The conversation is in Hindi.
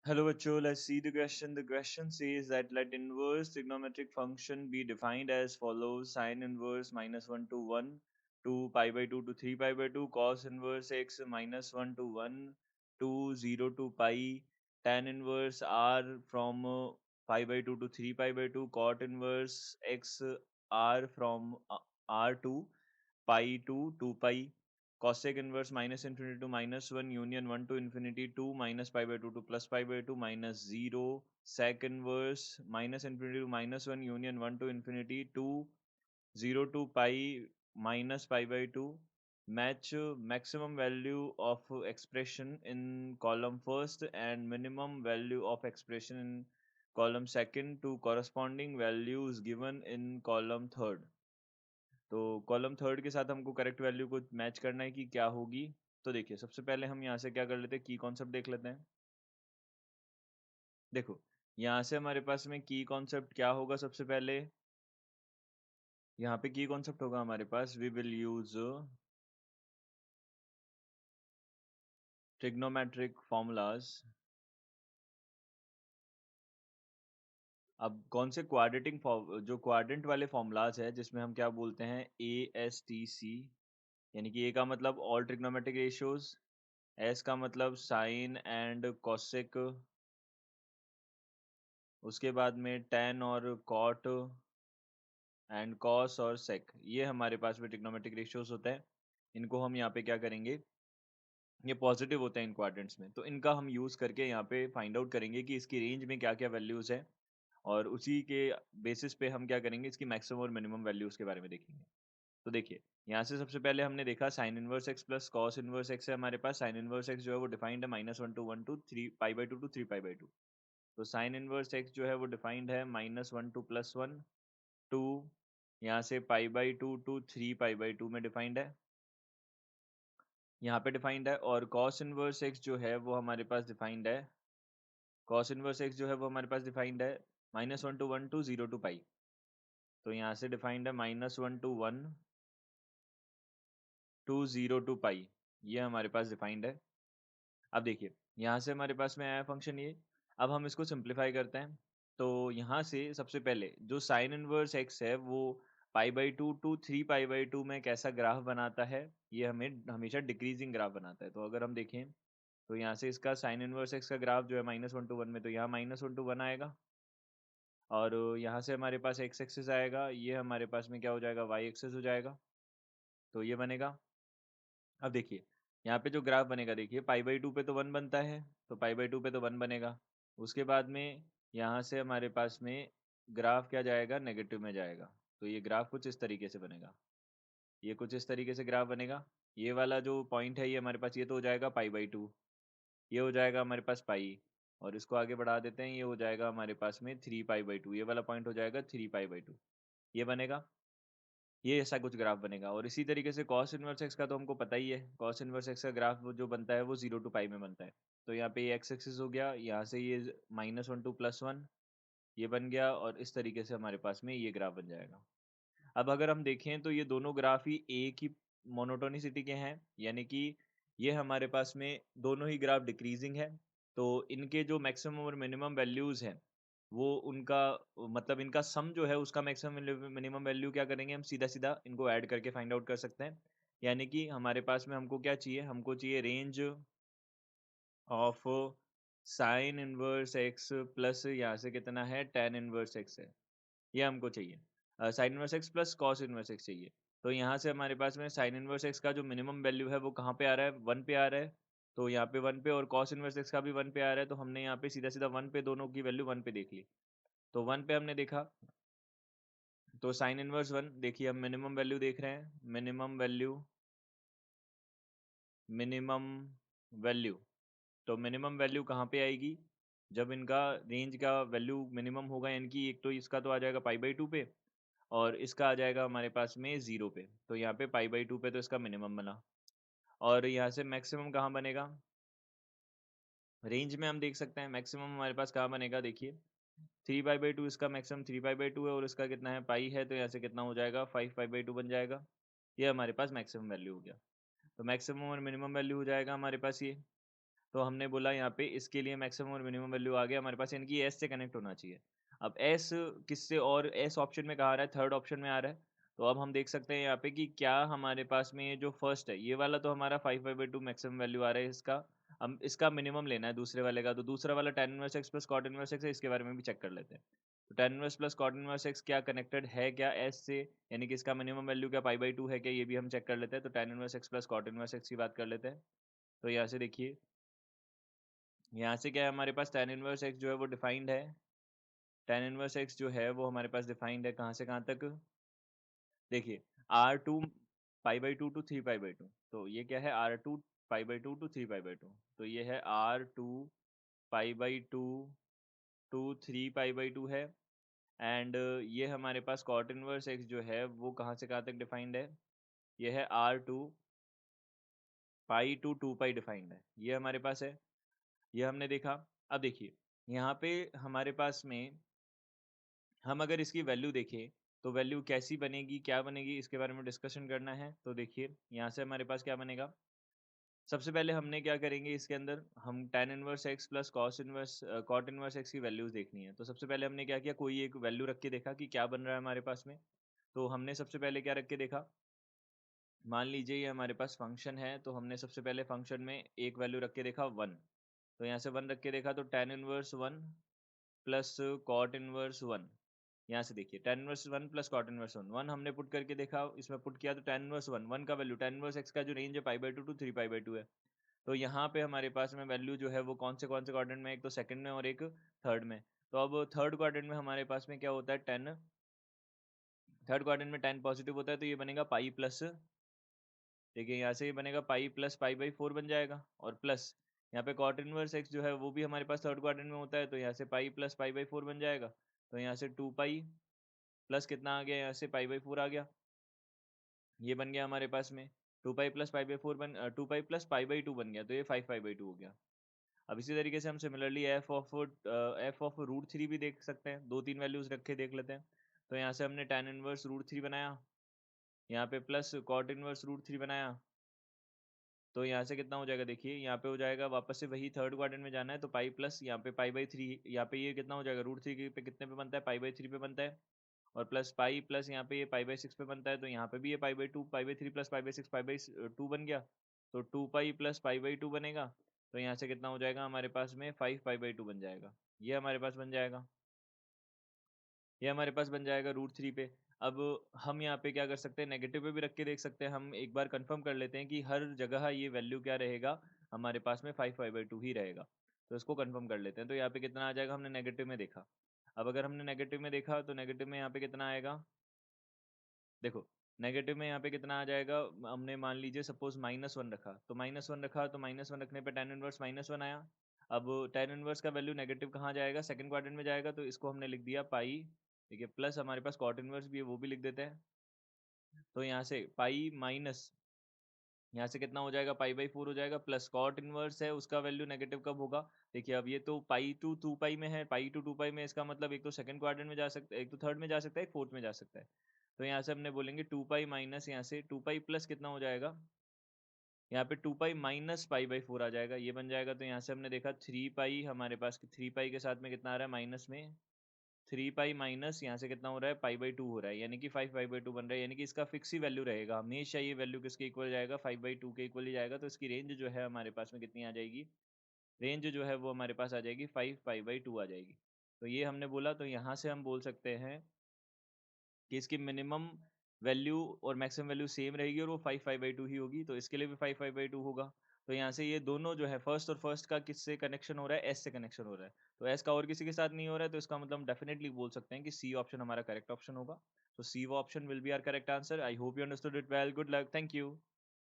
Hello, Bachcho. Let's see the question. The question says that let inverse trigonometric function be defined as follows: sine inverse -1 to 1 to pi by 2 to 3 pi by 2, cos inverse x -1 to 1 to 0 to pi, tan inverse r from pi by 2 to 3 pi by 2, cot inverse x r from r to pi to 2 pi, cosec inverse minus infinity to minus 1 union 1 to infinity 2 minus pi by 2 to plus pi by 2 minus 0, sec inverse minus infinity to minus 1 union 1 to infinity 2 0 to pi minus pi by 2. Match maximum value of expression in column first and minimum value of expression in column second to corresponding values given in column third. तो कॉलम थर्ड के साथ हमको करेक्ट वैल्यू को मैच करना है कि क्या होगी। तो देखिए, सबसे पहले हम यहाँ से क्या कर लेते हैं, की कॉन्सेप्ट देख लेते हैं। देखो, यहाँ से हमारे पास में की कॉन्सेप्ट क्या होगा। सबसे पहले यहाँ पे की कॉन्सेप्ट होगा हमारे पास, we will use trigonometric formulas. अब कौन से क्वाड्रेटिक जो क्वाड्रेंट वाले फॉर्मूलाज है, जिसमें हम क्या बोलते हैं, ASTC, यानी कि ए का मतलब ऑल ट्रिग्नोमेट्रिक रेशियोज, एस का मतलब साइन एंड कॉसेक, उसके बाद में टेन और कॉट एंड कॉस और सेक, ये हमारे पास में ट्रिग्नोमेट्रिक रेशियोज होते हैं। इनको हम यहाँ पे क्या करेंगे, ये पॉजिटिव होते हैं इन क्वाड्रेंट्स में, तो इनका हम यूज़ करके यहाँ पे फाइंड आउट करेंगे कि इसकी रेंज में क्या क्या वैल्यूज़ है, और उसी के बेसिस पे हम क्या करेंगे, इसकी मैक्सिमम और मिनिमम वैल्यूज़ के बारे में देखेंगे। तो देखिए, यहाँ से सबसे पहले हमने देखा sine inverse X plus cos inverse X है हमारे पास। साइन इनवर्स एक्स जो है वो डिफाइंड है -1 to 1 to 3 pi by 2 to 3 pi by 2। तो साइन इनवर्स एक्स जो है वो डिफाइंड है -1 to +1 टू, यहाँ से pi by 2 to 3 pi by 2 में डिफाइंड है, यहाँ पे डिफाइंड है। और कॉस इनवर्स एक्स जो है वो हमारे पास डिफाइंड है, कॉस इनवर्स एक्स जो है वो हमारे पास डिफाइंड है -1 to 1 to 0 to पाई। तो यहाँ से डिफाइंड है -1 to 1 to 0 to पाई, ये हमारे पास डिफाइंड है। अब देखिए, यहाँ से हमारे पास में आया फंक्शन ये। अब हम इसको सिंप्लीफाई करते हैं। तो यहाँ से सबसे पहले जो साइन इनवर्स एक्स है वो pi by 2 to 3 pi by 2 में कैसा ग्राफ बनाता है, ये हमें हमेशा डिक्रीजिंग ग्राफ बनाता है। तो अगर हम देखें, तो यहाँ से इसका साइन इनवर्स एक्स का ग्राफ जो है -1 to 1 में, तो यहाँ -1 to 1 आएगा। और यहाँ से हमारे पास एक्स एक्सिस आएगा, ये हमारे पास में क्या हो जाएगा, वाई एक्सिस हो जाएगा। तो ये बनेगा। अब देखिए, यहाँ पे जो ग्राफ बनेगा, देखिए पाई बाई 2 पे तो 1 बनता है, तो पाई बाई 2 पे तो 1 बनेगा। उसके बाद में यहाँ से हमारे पास में ग्राफ क्या जाएगा, नेगेटिव में जाएगा। तो ये ग्राफ कुछ इस तरीके से बनेगा, ये कुछ इस तरीके से ग्राफ बनेगा। ये वाला जो पॉइंट है ये हमारे पास, ये तो हो जाएगा पाई बाई 2, ये हो जाएगा हमारे पास पाई, और इसको आगे बढ़ा देते हैं, ये हो जाएगा हमारे पास में 3 पाई बाई 2, ये वाला पॉइंट हो जाएगा 3 पाई बाई 2, ये बनेगा। ये ऐसा कुछ ग्राफ बनेगा। और इसी तरीके से कॉस इनवर्स एक्स का तो हमको पता ही है, कॉस इनवर्स एक्स का ग्राफ जो बनता है वो 0 to पाई में बनता है। तो यहाँ पे ये एक्स एक्सिस हो गया, यहाँ से ये -1 to +1 ये बन गया, और इस तरीके से हमारे पास में ये ग्राफ बन जाएगा। अब अगर हम देखें तो ये दोनों ग्राफ ही एक ही मोनोटोनिसिटी के हैं, यानी कि ये हमारे पास में दोनों ही ग्राफ डिक्रीजिंग है। तो इनके जो मैक्सिमम और मिनिमम वैल्यूज हैं, वो उनका मतलब इनका सम जो है उसका मैक्सिमम मिनिमम वैल्यू क्या करेंगे, हम सीधा सीधा इनको ऐड करके फाइंड आउट कर सकते हैं। यानी कि हमारे पास में हमको क्या चाहिए, हमको चाहिए range of sine inverse X plus यहाँ से कितना है, टेन इनवर्स एक्स है, ये हमको चाहिए। Sine inverse X plus cos inverse x चाहिए। तो यहाँ से हमारे पास में साइन इनवर्स एक्स का जो मिनिमम वैल्यू है वो कहाँ पे आ रहा है, 1 पे आ रहा है। तो यहाँ पे 1 पे, और कॉस इनवर्स एक्स का भी 1 पे आ रहा है। तो हमने यहाँ पे सीधा सीधा 1 पे दोनों की वैल्यू 1 पे देख ली। तो 1 पे हमने देखा, तो साइन इनवर्स 1, देखिए हम मिनिमम वैल्यू देख रहे हैं, मिनिमम वैल्यू, मिनिमम वैल्यू। तो मिनिमम वैल्यू कहाँ पे आएगी, जब इनका रेंज का वैल्यू मिनिमम होगा, यानी कि एक तो इसका तो आ जाएगा पाई बाई 2 पे, और इसका आ जाएगा हमारे पास में 0 पे। तो यहाँ पे पाई बाई 2 पे तो इसका मिनिमम बना, और यहाँ से मैक्सिमम कहाँ बनेगा, रेंज में हम देख सकते हैं मैक्सिमम हमारे पास कहाँ बनेगा। देखिए 3 पाई बाई 2 इसका मैक्सिमम 3 पाई बाई 2 है, और इसका कितना है, पाई है, तो यहाँ से कितना हो जाएगा, 5 पाई बाई 2 बन जाएगा। ये हमारे पास मैक्सिमम वैल्यू हो गया। तो मैक्सिमम और मिनिमम वैल्यू हो जाएगा हमारे पास ये। तो हमने बोला यहाँ पे इसके लिए मैक्सिमम और मिनिमम वैल्यू आ गया हमारे पास, यानी कि एस से कनेक्ट होना चाहिए। अब एस किससे, और एस ऑप्शन में कहाँ आ रहा है, थर्ड ऑप्शन में आ रहा है। तो अब हम देख सकते हैं यहाँ पे कि क्या हमारे पास में ये जो फर्स्ट है ये वाला तो हमारा 5/2 मैक्सिमम वैल्यू आ रहा है इसका। हम इसका मिनिमम लेना है दूसरे वाले का, तो दूसरा वाला tan inverse X plus cot inverse X है, इसके बारे में भी चेक कर लेते हैं। तो tan inverse plus cot inverse X क्या कनेक्टेड है क्या एस से, यानी कि इसका मिनिमम वैल्यू क्या π/2 है क्या, ये भी हम चेक कर लेते हैं। तो tan inverse X plus cot inverse X की बात कर लेते हैं। तो यहाँ से देखिए, यहाँ से क्या है हमारे पास tan इनवर्स एक्स जो है वो डिफाइंड है। tan इनवर्स एक्स जो है वो हमारे पास डिफाइंड है कहाँ से कहाँ तक, देखिए R2 π/2 टू 3π/2। तो ये क्या है, R2 π/2 टू 3π/2। तो ये है R2 π/2 टू 3π/2 है। एंड ये हमारे पास कॉट इनवर्स एक्स जो है वो कहाँ से कहाँ तक डिफाइंड है, ये है R2 पाई टू 2π डिफाइंड है, ये हमारे पास है, ये हमने देखा। अब देखिए यहाँ पे हमारे पास में हम अगर इसकी वैल्यू देखें तो वैल्यू कैसी बनेगी, क्या बनेगी, इसके बारे में डिस्कशन करना है। तो देखिए यहाँ से हमारे पास क्या बनेगा, सबसे पहले हमने क्या करेंगे इसके अंदर, हम tan inverse X plus cot inverse X की वैल्यूज देखनी है। तो सबसे पहले हमने क्या किया, कोई एक वैल्यू रख के देखा कि क्या बन रहा है हमारे पास में। तो हमने सबसे पहले क्या रख के देखा, मान लीजिए ये हमारे पास फंक्शन है, तो हमने सबसे पहले फंक्शन में एक वैल्यू रख के देखा 1। तो यहाँ से 1 रख के देखा, तो tan inverse 1 plus cot inverse 1, यहाँ से देखिए tan inverse 1 plus cot inverse 1 हमने पुट करके देखा, इसमें पुट किया तो tan इनवर्स 1 का वैल्यू tan इनवर्स एक्स का जो रेंज है π/2 टू 3π/2 है। तो यहाँ पे हमारे पास में वैल्यू जो है वो कौन से क्वाड्रेंट में, एक तो सेकंड में और एक थर्ड में। तो अब थर्ड क्वाड्रेंट में हमारे पास में क्या होता है, टेन, थर्ड क्वाड्रेंट में टेन पॉजिटिव होता है, तो ये बनेगा पाई प्लस, देखिए यहाँ से ये बनेगा पाई प्लस π/4 बन जाएगा, और प्लस यहाँ पे कॉट इनवर्स एक्स जो है वो भी हमारे पास थर्ड क्वाड्रेंट में होता है, तो यहाँ से पाई प्लस π/4 बन जाएगा। तो यहाँ से 2π प्लस कितना आ गया, यहाँ से π/4 आ गया, ये बन गया हमारे पास में 2π प्लस π/4 2π प्लस π/2 बन गया, तो ये 5π/2 हो गया। अब इसी तरीके से हम similarly F of root three भी देख सकते हैं, दो तीन वैल्यूज रख के देख लेते हैं। तो यहाँ से हमने tan इनवर्स रूट थ्री बनाया, यहाँ पे plus cot inverse root three बनाया, तो यहाँ से कितना हो जाएगा, देखिए यहाँ पे हो जाएगा, वापस से वही थर्ड क्वाड्रेंट में जाना है, तो पाई प्लस यहाँ पे π/3, यहाँ पे ये कितना हो जाएगा, रूट थ्री पे कितने पे बनता है, π/3 पे बनता है, और प्लस पाई प्लस यहाँ पे ये π/6 पे बनता है, तो यहाँ पे भी ये π/2 π/3 प्लस π/6 π/2 बन गया, तो 2π प्लस π/2 बनेगा। तो यहाँ से कितना हो जाएगा हमारे पास में 5π/2 बन जाएगा, ये हमारे पास बन जाएगा, ये हमारे पास बन जाएगा रूट थ्री पे। अब हम यहाँ पे क्या कर सकते हैं, नेगेटिव पे भी रख के देख सकते हैं, हम एक बार कंफर्म कर लेते हैं कि हर जगह ये वैल्यू क्या रहेगा हमारे पास में 5π/2 ही रहेगा। तो इसको कंफर्म कर लेते हैं, तो यहाँ पे कितना आ जाएगा, हमने नेगेटिव में देखा। अब अगर हमने नेगेटिव में देखा तो नेगेटिव में यहाँ पे कितना आएगा, देखो नेगेटिव में यहाँ पे कितना आ जाएगा, हमने मान लीजिए सपोज -1 रखा, तो -1 रखा, तो -1 रखने पे tan इनवर्स -1 आया। अब tan इनवर्स का वैल्यू नेगेटिव कहाँ जाएगा, सेकंड क्वाड्रेंट में जाएगा, तो इसको हमने लिख दिया पाई, ठीक है, प्लस हमारे पास कॉट इनवर्स भी है वो भी लिख देते हैं। तो यहाँ से पाई माइनस, यहाँ से कितना हो जाएगा, π/4 हो जाएगा, प्लस कॉट इनवर्स है उसका वैल्यू नेगेटिव कब होगा, देखिए अब ये तो पाई टू 2π में है, पाई टू 2π में, इसका मतलब एक तो सेकंड क्वाड्रेंट में जा सकता है, एक तो थर्ड में जा सकता है, एक फोर्थ में जा सकता है। तो यहाँ से हमने बोलेंगे 2π माइनस, यहाँ से 2π प्लस कितना हो जाएगा, यहाँ पे 2π माइनस π/4 आ जाएगा, ये बन जाएगा। तो यहाँ से हमने देखा 3π हमारे पास, 3π के साथ में कितना आ रहा है माइनस में, 3π माइनस यहाँ से कितना हो रहा है, π/2 हो रहा है, यानी कि 5π/2 बन रहा है, यानी कि इसका फिक्स ही वैल्यू रहेगा हमेशा, ये वैल्यू किसके इक्वल जाएगा, 5/2 के इक्वल ही जाएगा। तो इसकी रेंज जो है हमारे पास में कितनी आ जाएगी, रेंज जो है वो हमारे पास आ जाएगी 5π/2 आ जाएगी। तो ये हमने बोला, तो यहाँ से हम बोल सकते हैं कि इसकी मिनिमम वैल्यू और मैक्सिमम वैल्यू सेम रहेगी, और वो 5π/2 ही होगी, तो इसके लिए भी 5π/2 होगा। तो यहाँ से ये दोनों जो है फर्स्ट और फर्स्ट का किससे कनेक्शन हो रहा है, एस से कनेक्शन हो रहा है, तो एस का और किसी के साथ नहीं हो रहा है, तो इसका मतलब हम डेफिनेटली बोल सकते हैं कि सी ऑप्शन हमारा करेक्ट ऑप्शन होगा। तो C option will be our correct answer. I hope you understood it well, good luck, thank you.